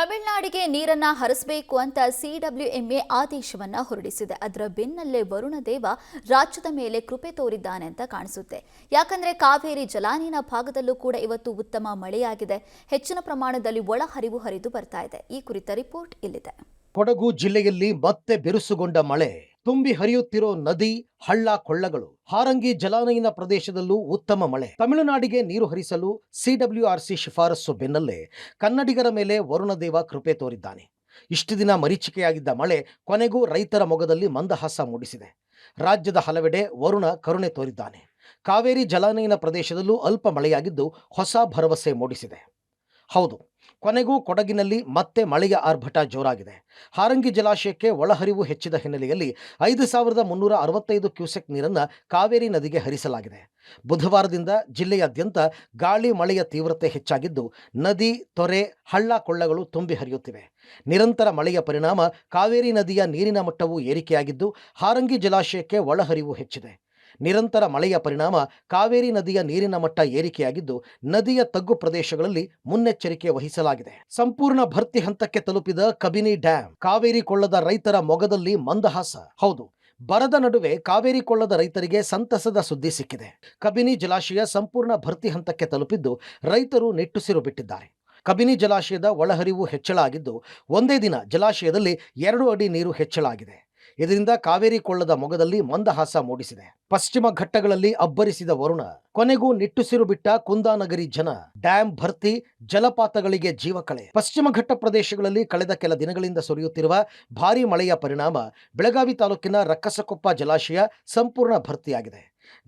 ತಮಿಳುನಾಡಿಗೆ ನೀರನ್ನ ಹರಿಸಬೇಕು ಅಂತ ಸಿಡಬ್ಲ್ಯೂಎಂಎ ಆದೇಶವನ್ನ ಹೊರಡಿಸಿದೆ. ಅದರ ಬೆನ್ನಲ್ಲೇ ವರುಣದೇವ ರಾಜ್ಯದ ಮೇಲೆ ಕೃಪೆ ತೋರಿದ್ದಾನೆ ಅಂತ ಕಾಣಿಸುತ್ತೆ. ಯಾಕಂದ್ರೆ ಕಾವೇರಿ ಜಲಾನಯನ ಭಾಗದಲ್ಲೂ ಕೂಡ ಇವತ್ತು ಉತ್ತಮ ಮಳೆಯಾಗಿದೆ. ಹೆಚ್ಚಿನ ಪ್ರಮಾಣದಲ್ಲಿ ಒಳಹರಿವು ಹರಿದು ಬರ್ತಾ ಇದೆ. ಈ ಕುರಿತ ರಿಪೋರ್ಟ್ ಇಲ್ಲಿದೆ. ಕೊಡಗು ಜಿಲ್ಲೆಯಲ್ಲಿ ಮತ್ತೆ ಬಿರುಸುಗೊಂಡ ಮಳೆ, ತುಂಬಿ ಹರಿಯುತ್ತಿರೋ ನದಿ, ಹಳ್ಳ ಕೊಳ್ಳಗಳು. ಹಾರಂಗಿ ಜಲಾನಯನ ಪ್ರದೇಶದಲ್ಲೂ ಉತ್ತಮ ಮಳೆ. ತಮಿಳುನಾಡಿಗೆ ನೀರು ಹರಿಸಲು ಸಿಡಬ್ಲ್ಯೂಆರ್ಸಿ ಶಿಫಾರಸು ಬೆನ್ನಲ್ಲೇ ಕನ್ನಡಿಗರ ಮೇಲೆ ವರುಣದೇವ ಕೃಪೆ ತೋರಿದ್ದಾನೆ. ಇಷ್ಟು ದಿನ ಮರೀಚಿಕೆಯಾಗಿದ್ದ ಮಳೆ ಕೊನೆಗೂ ರೈತರ ಮೊಗದಲ್ಲಿ ಮಂದಹಾಸ ಮೂಡಿಸಿದೆ. ರಾಜ್ಯದ ಹಲವೆಡೆ ವರುಣ ಕರುಣೆ ತೋರಿದ್ದಾನೆ. ಕಾವೇರಿ ಜಲಾನಯನ ಪ್ರದೇಶದಲ್ಲೂ ಅಲ್ಪ ಮಳೆಯಾಗಿದ್ದು ಹೊಸ ಭರವಸೆ ಮೂಡಿಸಿದೆ. ಹೌದು, ಕೊನೆಗೂ ಕೊಡಗಿನಲ್ಲಿ ಮತ್ತೆ ಮಳೆಯ ಆರ್ಭಟ ಜೋರಾಗಿದೆ. ಹಾರಂಗಿ ಜಲಾಶಯಕ್ಕೆ ಒಳಹರಿವು ಹೆಚ್ಚಿದ ಹಿನ್ನೆಲೆಯಲ್ಲಿ 5365 ಕ್ಯೂಸೆಕ್ ನೀರನ್ನು ಕಾವೇರಿ ನದಿಗೆ ಹರಿಸಲಾಗಿದೆ. ಬುಧವಾರದಿಂದ ಜಿಲ್ಲೆಯಾದ್ಯಂತ ಗಾಳಿ ಮಳೆಯ ತೀವ್ರತೆ ಹೆಚ್ಚಾಗಿದ್ದು ನದಿ, ತೊರೆ, ಹಳ್ಳ ಕೊಳ್ಳಗಳು ತುಂಬಿ ಹರಿಯುತ್ತಿವೆ. ನಿರಂತರ ಮಳೆಯ ಪರಿಣಾಮ ಕಾವೇರಿ ನದಿಯ ನೀರಿನ ಮಟ್ಟವೂ ಏರಿಕೆಯಾಗಿದ್ದು ಹಾರಂಗಿ ಜಲಾಶಯಕ್ಕೆ ಒಳಹರಿವು ಹೆಚ್ಚಿದೆ. ನಿರಂತರ ಮಳೆಯ ಪರಿಣಾಮ ಕಾವೇರಿ ನದಿಯ ನೀರಿನ ಮಟ್ಟ ಏರಿಕೆಯಾಗಿದ್ದು ನದಿಯ ತಗ್ಗು ಪ್ರದೇಶಗಳಲ್ಲಿ ಮುನ್ನೆಚ್ಚರಿಕೆ ವಹಿಸಲಾಗಿದೆ. ಸಂಪೂರ್ಣ ಭರ್ತಿ ಹಂತಕ್ಕೆ ತಲುಪಿದ ಕಬಿನಿ ಡ್ಯಾಂ. ಕಾವೇರಿ ಕೊಳ್ಳದ ರೈತರ ಮೊಗದಲ್ಲಿ ಮಂದಹಾಸ. ಹೌದು, ಬರದ ನಡುವೆ ಕಾವೇರಿ ಕೊಳ್ಳದ ರೈತರಿಗೆ ಸಂತಸದ ಸುದ್ದಿ ಸಿಕ್ಕಿದೆ. ಕಬಿನಿ ಜಲಾಶಯ ಸಂಪೂರ್ಣ ಭರ್ತಿ ಹಂತಕ್ಕೆ ತಲುಪಿದ್ದು ರೈತರು ನಿಟ್ಟುಸಿರು ಬಿಟ್ಟಿದ್ದಾರೆ. ಕಬಿನಿ ಜಲಾಶಯದ ಒಳಹರಿವು ಹೆಚ್ಚಳ ಆಗಿದ್ದು ಒಂದೇ ದಿನ ಜಲಾಶಯದಲ್ಲಿ 2 ಅಡಿ ನೀರು ಹೆಚ್ಚಳ ಆಗಿದೆ. ಇದರಿಂದ ಕಾವೇರಿ ಕೊಳ್ಳದ ಮೊಗದಲ್ಲಿ ಮಂದಹಾಸ ಮೂಡಿಸಿದೆ. ಪಶ್ಚಿಮ ಘಟ್ಟಗಳಲ್ಲಿ ಅಬ್ಬರಿಸಿದ ವರುಣ ಕೊನೆಗೂ ನಿಟ್ಟುಸಿರು ಬಿಟ್ಟ ಕುಂದಾನಗರಿ ಜನ. ಡ್ಯಾಂ ಭರ್ತಿ, ಜಲಪಾತಗಳಿಗೆ ಜೀವಕಳೆ. ಪಶ್ಚಿಮ ಘಟ್ಟ ಪ್ರದೇಶಗಳಲ್ಲಿ ಕಳೆದ ಕೆಲ ದಿನಗಳಿಂದ ಸುರಿಯುತ್ತಿರುವ ಭಾರೀ ಮಳೆಯ ಪರಿಣಾಮ ಬೆಳಗಾವಿ ತಾಲೂಕಿನ ರಕ್ಕಸಕೊಪ್ಪ ಜಲಾಶಯ ಸಂಪೂರ್ಣ ಭರ್ತಿಯಾಗಿದೆ.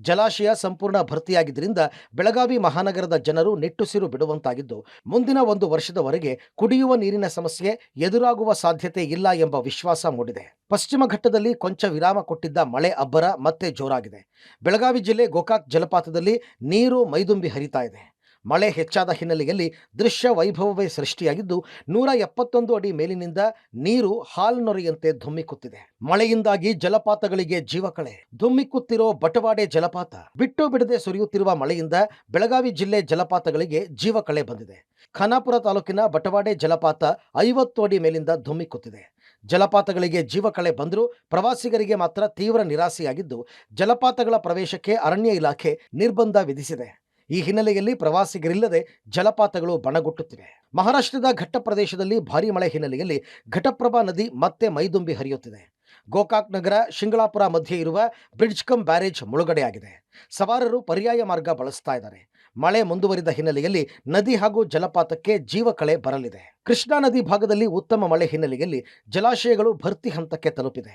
ಜಲಾಶಯ ಸಂಪೂರ್ಣ ಭರ್ತಿಯಾಗಿದ್ದರಿಂದ ಬೆಳಗಾವಿ ಮಹಾನಗರದ ಜನರು ನಿಟ್ಟುಸಿರು ಬಿಡುವಂತಾಗಿದ್ದು ಮುಂದಿನ 1 ವರ್ಷದವರೆಗೆ ಕುಡಿಯುವ ನೀರಿನ ಸಮಸ್ಯೆ ಎದುರಾಗುವ ಸಾಧ್ಯತೆ ಇಲ್ಲ ಎಂಬ ವಿಶ್ವಾಸ ಮೂಡಿದೆ. ಪಶ್ಚಿಮ ಘಟ್ಟದಲ್ಲಿ ಕೊಂಚ ವಿರಾಮ ಕೊಟ್ಟಿದ್ದ ಮಳೆ ಅಬ್ಬರ ಮತ್ತೆ ಜೋರಾಗಿದೆ. ಬೆಳಗಾವಿ ಜಿಲ್ಲೆ ಗೋಕಾಕ್ ಜಲಪಾತದಲ್ಲಿ ನೀರು ಮೈದುಂಬಿ ಹರಿತಾ ಇದೆ. ಮಳೆ ಹೆಚ್ಚಾದ ಹಿನ್ನೆಲೆಯಲ್ಲಿ ದೃಶ್ಯ ವೈಭವವೇ ಸೃಷ್ಟಿಯಾಗಿದ್ದು 171 ಅಡಿ ಮೇಲಿನಿಂದ ನೀರು ಹಾಲ್ನೊರೆಯಂತೆ ಧುಮ್ಮಿಕ್ಕುತ್ತಿದೆ. ಮಳೆಯಿಂದಾಗಿ ಜಲಪಾತಗಳಿಗೆ ಜೀವಕಳೆ. ಧುಮ್ಮಿಕ್ಕುತ್ತಿರೋ ಬಟವಾಡೆ ಜಲಪಾತ. ಬಿಟ್ಟು ಬಿಡದೆ ಸುರಿಯುತ್ತಿರುವ ಮಳೆಯಿಂದ ಬೆಳಗಾವಿ ಜಿಲ್ಲೆ ಜಲಪಾತಗಳಿಗೆ ಜೀವಕಳೆ ಬಂದಿದೆ. ಖಾನಾಪುರ ತಾಲೂಕಿನ ಬಟವಾಡೆ ಜಲಪಾತ 50 ಅಡಿ ಮೇಲಿಂದ ಧುಮ್ಮಿಕ್ಕುತ್ತಿದೆ. ಜಲಪಾತಗಳಿಗೆ ಜೀವಕಳೆ ಬಂದರೂ ಪ್ರವಾಸಿಗರಿಗೆ ಮಾತ್ರ ತೀವ್ರ ನಿರಾಸೆಯಾಗಿದ್ದು ಜಲಪಾತಗಳ ಪ್ರವೇಶಕ್ಕೆ ಅರಣ್ಯ ಇಲಾಖೆ ನಿರ್ಬಂಧ ವಿಧಿಸಿದೆ. ಈ ಹಿನ್ನೆಲೆಯಲ್ಲಿ ಪ್ರವಾಸಿಗರಿಲ್ಲದೆ ಜಲಪಾತಗಳು ಬಣಗುಟ್ಟುತ್ತಿವೆ. ಮಹಾರಾಷ್ಟ್ರದ ಘಟ್ಟ ಪ್ರದೇಶದಲ್ಲಿ ಭಾರೀ ಮಳೆ ಹಿನ್ನೆಲೆಯಲ್ಲಿ ಘಟಪ್ರಭಾ ನದಿ ಮತ್ತೆ ಮೈದುಂಬಿ ಹರಿಯುತ್ತಿದೆ. ಗೋಕಾಕ್ ನಗರ ಶಿಂಗಳಾಪುರ ಮಧ್ಯೆ ಇರುವ ಬ್ರಿಡ್ಜ್ ಕಮ್ ಬ್ಯಾರೇಜ್ ಮುಳುಗಡೆಯಾಗಿದೆ. ಸವಾರರು ಪರ್ಯಾಯ ಮಾರ್ಗ ಬಳಸ್ತಾ ಇದ್ದಾರೆ. ಮಳೆ ಮುಂದುವರಿದ ಹಿನ್ನೆಲೆಯಲ್ಲಿ ನದಿ ಹಾಗೂ ಜಲಪಾತಕ್ಕೆ ಜೀವಕಳೆ ಬರಲಿದೆ. ಕೃಷ್ಣಾ ನದಿ ಭಾಗದಲ್ಲಿ ಉತ್ತಮ ಮಳೆ ಹಿನ್ನೆಲೆಯಲ್ಲಿ ಜಲಾಶಯಗಳು ಭರ್ತಿ ಹಂತಕ್ಕೆ ತಲುಪಿದೆ.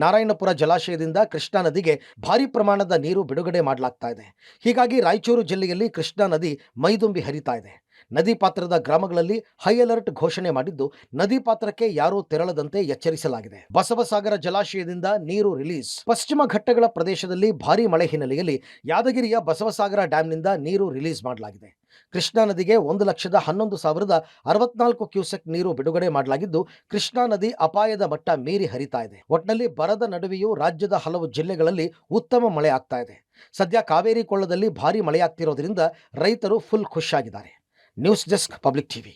ನಾರಾಯಣಪುರ ಜಲಾಶಯದಿಂದ ಕೃಷ್ಣಾ ನದಿಗೆ ಭಾರೀ ಪ್ರಮಾಣದ ನೀರು ಬಿಡುಗಡೆ ಮಾಡಲಾಗ್ತಾ ಇದೆ. ಹೀಗಾಗಿ ರಾಯಚೂರು ಜಿಲ್ಲೆಯಲ್ಲಿ ಕೃಷ್ಣಾ ನದಿ ಮೈದುಂಬಿ ಹರಿತಾ ಇದೆ. ನದಿ ಪಾತ್ರದ ಗ್ರಾಮಗಳಲ್ಲಿ ಹೈ ಅಲರ್ಟ್ ಘೋಷಣೆ ಮಾಡಿದ್ದು ನದಿ ಪಾತ್ರಕ್ಕೆ ಯಾರೂ ತೆರಳದಂತೆ ಎಚ್ಚರಿಸಲಾಗಿದೆ. ಬಸವಸಾಗರ ಜಲಾಶಯದಿಂದ ನೀರು ರಿಲೀಸ್. ಪಶ್ಚಿಮ ಘಟ್ಟಗಳ ಪ್ರದೇಶದಲ್ಲಿ ಭಾರೀ ಮಳೆ ಹಿನ್ನೆಲೆಯಲ್ಲಿ ಯಾದಗಿರಿಯ ಬಸವಸಾಗರ ಡ್ಯಾಂನಿಂದ ನೀರು ರಿಲೀಸ್ ಮಾಡಲಾಗಿದೆ. ಕೃಷ್ಣಾ ನದಿಗೆ 1,11,064 ಕ್ಯೂಸೆಕ್ ನೀರು ಬಿಡುಗಡೆ ಮಾಡಲಾಗಿದ್ದು ಕೃಷ್ಣಾ ನದಿ ಅಪಾಯದ ಮಟ್ಟ ಮೀರಿ ಹರಿತಾ ಇದೆ. ಒಟ್ಟಿನಲ್ಲಿ ಬರದ ನಡುವೆಯೂ ರಾಜ್ಯದ ಹಲವು ಜಿಲ್ಲೆಗಳಲ್ಲಿ ಉತ್ತಮ ಮಳೆ ಆಗ್ತಾ ಇದೆ. ಸದ್ಯ ಕಾವೇರಿ ಕೊಳ್ಳದಲ್ಲಿ ಭಾರೀ ಮಳೆಯಾಗ್ತಿರೋದ್ರಿಂದ ರೈತರು ಫುಲ್ ಖುಷಿಯಾಗಿದ್ದಾರೆ. News desk, public TV.